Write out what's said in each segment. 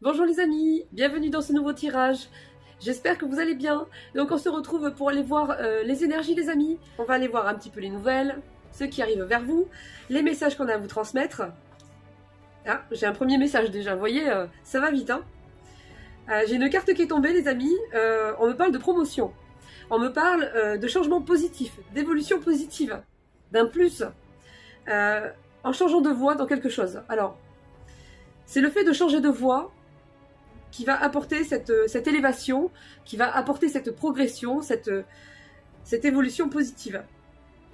Bonjour les amis, bienvenue dans ce nouveau tirage. J'espère que vous allez bien. Donc on se retrouve pour aller voir les énergies les amis. On va aller voir un petit peu les nouvelles, ceux qui arrivent vers vous, les messages qu'on a à vous transmettre. Ah, j'ai un premier message déjà, vous voyez, ça va vite. Hein. J'ai une carte qui est tombée les amis, on me parle de promotion. On me parle de changement positif, d'évolution positive, d'un plus, en changeant de voie dans quelque chose. Alors, c'est le fait de changer de voie qui va apporter cette élévation, qui va apporter cette progression, cette évolution positive.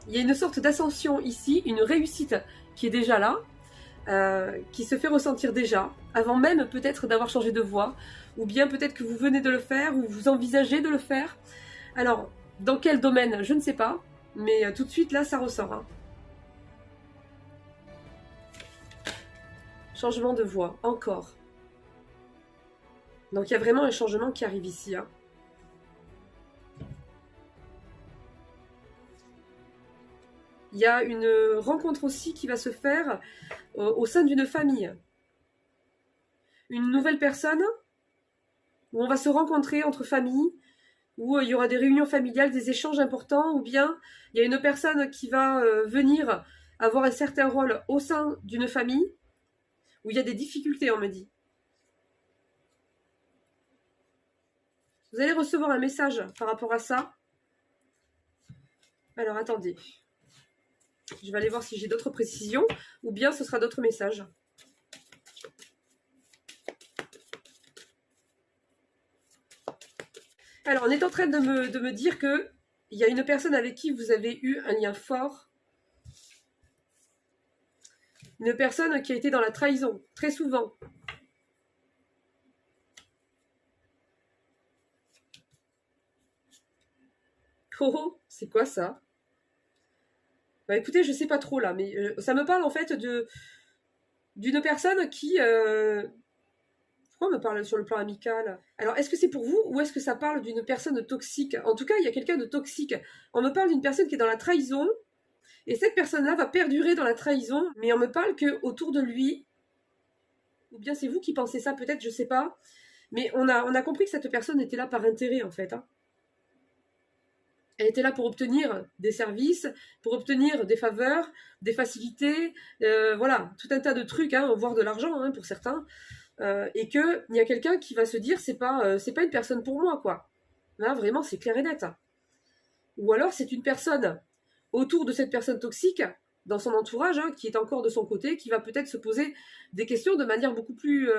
Il y a une sorte d'ascension ici, une réussite qui est déjà là, qui se fait ressentir déjà, avant même peut-être d'avoir changé de voie, ou bien peut-être que vous venez de le faire, ou vous envisagez de le faire. Alors, dans quel domaine, je ne sais pas, mais tout de suite là, ça ressort. Hein. Changement de voie, encore. Donc il y a vraiment un changement qui arrive ici. Hein. Il y a une rencontre aussi qui va se faire au sein d'une famille. Une nouvelle personne où on va se rencontrer entre familles, où il y aura des réunions familiales, des échanges importants, ou bien il y a une personne qui va venir avoir un certain rôle au sein d'une famille, où il y a des difficultés, on me dit. Vous allez recevoir un message par rapport à ça. Alors attendez. Je vais aller voir si j'ai d'autres précisions, ou bien ce sera d'autres messages. Alors, on est en train de me dire qu'il y a une personne avec qui vous avez eu un lien fort. Une personne qui a été dans la trahison, très souvent. Oh, c'est quoi ça? Bah écoutez, je sais pas trop là, mais ça me parle en fait d'une personne qui... Pourquoi on me parle sur le plan amical? Alors, est-ce que c'est pour vous ou est-ce que ça parle d'une personne toxique? En tout cas, il y a quelqu'un de toxique. On me parle d'une personne qui est dans la trahison, et cette personne-là va perdurer dans la trahison, mais on me parle que autour de lui, ou bien c'est vous qui pensez ça, peut-être, je sais pas, mais on a compris que cette personne était là par intérêt, en fait. Hein. Elle était là pour obtenir des services, pour obtenir des faveurs, des facilités, voilà, tout un tas de trucs, hein, voire de l'argent hein, pour certains. Et qu'il y a quelqu'un qui va se dire c'est pas une personne pour moi, quoi. Là, vraiment, c'est clair et net. Hein. Ou alors, c'est une personne autour de cette personne toxique, dans son entourage, hein, qui est encore de son côté, qui va peut-être se poser des questions de manière beaucoup plus